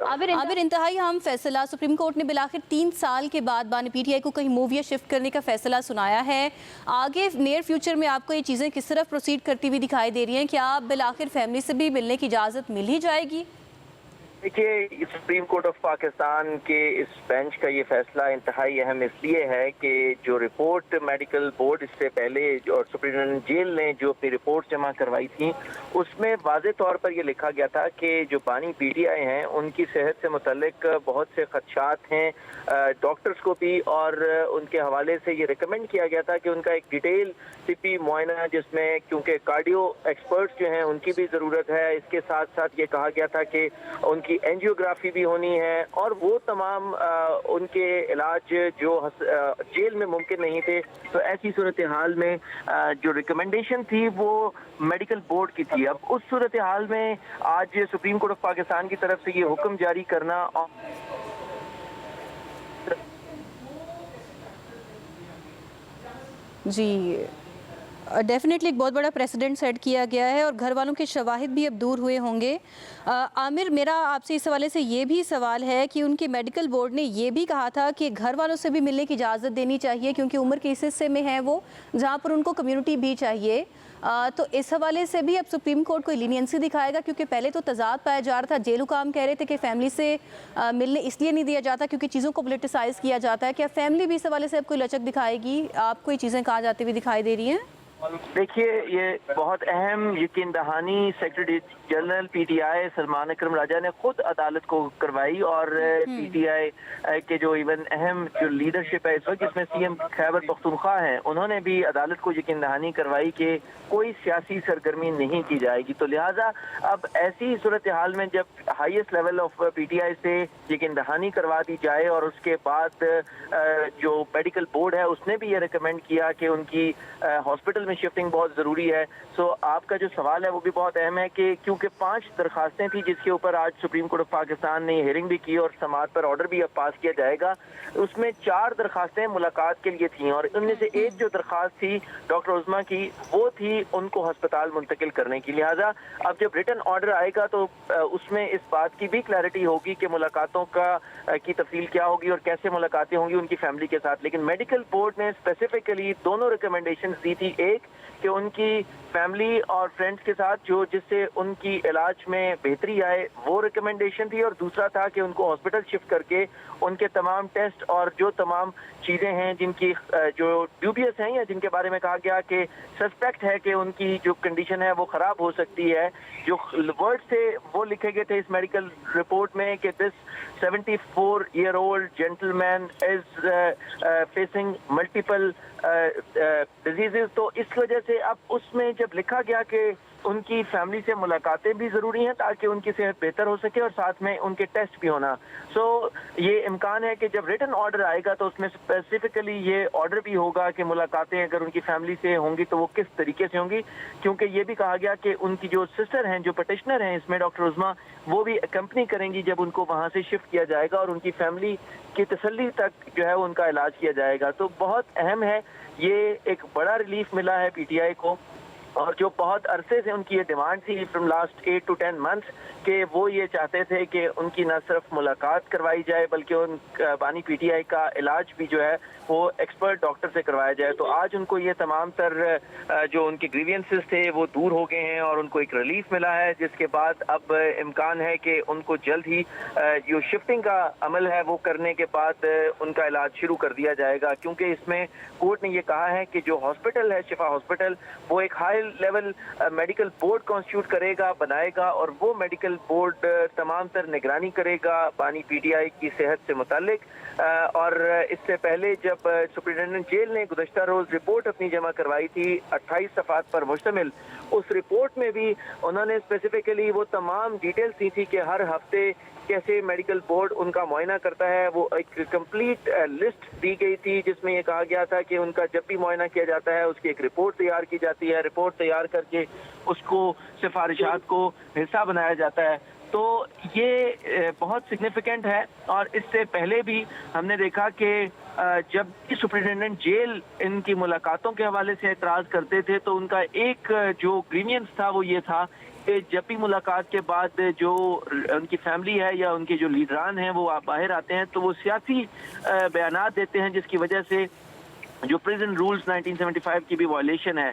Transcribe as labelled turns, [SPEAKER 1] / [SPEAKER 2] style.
[SPEAKER 1] तरफ।
[SPEAKER 2] आबिर, इंतहाई अहम फैसला सुप्रीम कोर्ट ने बिलाखिर 3 साल के बाद बानी पीटीआई को कहीं मूव या शिफ्ट करने का फैसला सुनाया है। आगे नियर फ्यूचर में आपको ये चीज़ें किस तरह प्रोसीड करती हुई दिखाई दे रही हैं? क्या आप बिलाखिर फैमिली से भी मिलने की इजाज़त मिल ही जाएगी?
[SPEAKER 1] देखिए, सुप्रीम कोर्ट ऑफ पाकिस्तान के इस बेंच का ये फैसला इंतहाई अहम इसलिए है कि जो रिपोर्ट मेडिकल बोर्ड इससे पहले और सुप्रीडेंटेंट जेल ने जो अपनी रिपोर्ट जमा करवाई थी, उसमें वाज़े तौर पर यह लिखा गया था कि जो बानी पीटीआई हैं उनकी सेहत से मुतल्लिक बहुत से खदशात हैं डॉक्टर्स को भी, और उनके हवाले से ये रिकमेंड किया गया था कि उनका एक डिटेल तिब्बी मुआयना, जिसमें क्योंकि कार्डियो एक्सपर्ट्स जो हैं उनकी भी ज़रूरत है, इसके साथ साथ ये कहा गया था कि उनकी एंजियोग्राफी भी होनी है, और वो तमाम उनके इलाज जो जेल में मुमकिन नहीं थे। तो ऐसी सूरत हाल में जो रिकमेंडेशन थी वो मेडिकल बोर्ड की थी। अब उस सूरत हाल में आज सुप्रीम कोर्ट ऑफ पाकिस्तान की तरफ से ये हुक्म जारी करना
[SPEAKER 2] जी, डेफिनेटली एक बहुत बड़ा प्रेसिडेंट सेट किया गया है और घर वालों के शवाहिद भी अब दूर हुए होंगे। आमिर, मेरा आपसे इस हवाले से ये भी सवाल है कि उनके मेडिकल बोर्ड ने ये भी कहा था कि घर वालों से भी मिलने की इजाज़त देनी चाहिए, क्योंकि उम्र के इस हिस्से में है वो जहाँ पर उनको कम्युनिटी भी चाहिए। तो इस हवाले से भी अब सुप्रीम कोर्ट कोई लीनियंसी दिखाएगा? क्योंकि पहले तो तजाद पाया जा रहा था, जेल हुकाम कह रहे थे कि फैमिली से मिलने इसलिए नहीं दिया जाता क्योंकि चीज़ों को पोलिटिसाइज़ किया जाता है। क्या फैमिली भी इस हवाले से अब कोई लचक दिखाएगी? आपको ये चीज़ें कहा जाती हुई दिखाई दे रही हैं?
[SPEAKER 1] देखिए, ये बहुत अहम यकीन दहानी सेक्रेटरी जनरल पीटीआई सलमान अकरम राजा ने खुद अदालत को करवाई, और पीटीआई के जो इवन अहम जो लीडरशिप है इस वक्त, जिसमें सीएम खैबर पख्तूनख्वा हैं, उन्होंने भी अदालत को यकीन दहानी करवाई कि कोई सियासी सरगर्मी नहीं की जाएगी। तो लिहाजा अब ऐसी सूरत हाल में जब हाईएस्ट लेवल ऑफ पीटीआई से यकीन दहानी करवा दी जाए, और उसके बाद जो मेडिकल बोर्ड है उसने भी ये रिकमेंड किया कि उनकी हॉस्पिटल में शिफ्टिंग बहुत ज़रूरी है। सो आपका जो सवाल है वो भी बहुत अहम है कि क्योंकि 5 दरखास्तें थी जिसके ऊपर आज सुप्रीम कोर्ट ऑफ पाकिस्तान ने हियरिंग भी की और समाअत पर ऑर्डर भी अब पास किया जाएगा, उसमें 4 दरखास्तें मुलाकात के लिए थी, और उनमें से एक जो दरखास्त थी डॉक्टर उज़मा की, वो थी उनको हस्पताल मुंतकिल करने की। लिहाजा अब जब रिटन ऑर्डर आएगा तो उसमें इस बात की भी क्लैरिटी होगी कि मुलाकातों की तफसील क्या होगी और कैसे मुलाकातें होंगी उनकी फैमिली के साथ। लेकिन मेडिकल बोर्ड ने स्पेसिफिकली दोनों रिकमेंडेशन दी थी, एक कि उनकी फैमिली और फ्रेंड्स के साथ जो जिससे उनकी इलाज में बेहतरी आए वो रिकमेंडेशन थी, और दूसरा था कि उनको हॉस्पिटल शिफ्ट करके उनके तमाम टेस्ट और जो तमाम चीज़ें हैं जिनकी जो ड्यूबियस हैं या जिनके बारे में कहा गया कि सस्पेक्ट है कि उनकी जो कंडीशन है वो ख़राब हो सकती है, जो वर्ड से वो लिखे गए थे इस मेडिकल रिपोर्ट में कि this 74-year-old gentleman is facing multiple diseases. तो इस वजह से अब उसमें जब लिखा गया कि उनकी फैमिली से मुलाकातें भी ज़रूरी हैं ताकि उनकी सेहत बेहतर हो सके और साथ में उनके टेस्ट भी होना। सो ये इम्कान है कि जब रिटन ऑर्डर आएगा तो उसमें स्पेसिफिकली ये ऑर्डर भी होगा कि मुलाकातें अगर उनकी फैमिली से होंगी तो वो किस तरीके से होंगी, क्योंकि ये भी कहा गया कि उनकी जो सिस्टर हैं, जो पटिशनर हैं इसमें डॉक्टर उज़मा, वो भी कंपनी करेंगी जब उनको वहाँ से शिफ्ट किया जाएगा और उनकी फैमिली की तसल्ली तक जो है उनका इलाज किया जाएगा। तो बहुत अहम है, ये एक बड़ा रिलीफ मिला है पीटीआई को, और जो बहुत अरसे से उनकी ये डिमांड थी फ्रॉम लास्ट 8 to 10 मंथ्स कि वो ये चाहते थे कि उनकी न सिर्फ मुलाकात करवाई जाए बल्कि उन बानी पीटीआई का इलाज भी जो है वो एक्सपर्ट डॉक्टर से करवाया जाए। तो आज उनको ये तमाम तर जो उनके ग्रीवियंसेस थे वो दूर हो गए हैं और उनको एक रिलीफ मिला है, जिसके बाद अब इम्कान है कि उनको जल्द ही जो शिफ्टिंग का अमल है वो करने के बाद उनका इलाज शुरू कर दिया जाएगा, क्योंकि इसमें कोर्ट ने ये कहा है कि जो हॉस्पिटल है शिफा हॉस्पिटल, वो एक high level medical board constitute करेगा, बनाएगा, और वो मेडिकल बोर्ड तमाम तर निगरानी करेगा बानी पीटीआई की सेहत से मुतालिक। और इससे पहले जब सुप्रीडेंटेंट जेल ने गुज़श्ता रोज रिपोर्ट अपनी जमा करवाई थी 28 सफ़ात पर मुश्तमिल, उस रिपोर्ट में भी उन्होंने स्पेसिफिकली वो तमाम डिटेल्स दी थी कि हर हफ्ते कैसे मेडिकल बोर्ड उनका मुआयना करता है। वो एक कंप्लीट लिस्ट दी गई थी जिसमें ये कहा गया था कि उनका जब भी मुआयना किया जाता है उसकी एक रिपोर्ट तैयार की जाती है, रिपोर्ट तैयार करके उसको सिफारिशात को हिस्सा बनाया जाता है। तो ये बहुत सिग्निफिकेंट है, और इससे पहले भी हमने देखा कि जब भी सुप्रिंटेंडेंट जेल इनकी मुलाकातों के हवाले से एतराज़ करते थे तो उनका एक जो ग्रीवियंस था वो ये था کہ جب بھی ملاقات کے بعد جو ان کی فیملی ہے یا ان کے جو لیڈران ہیں وہ باہر آتے ہیں تو وہ سیاسی بیانات دیتے ہیں، جس کی وجہ سے جو پریزن رولز 1975 کی بھی وائلیشن ہے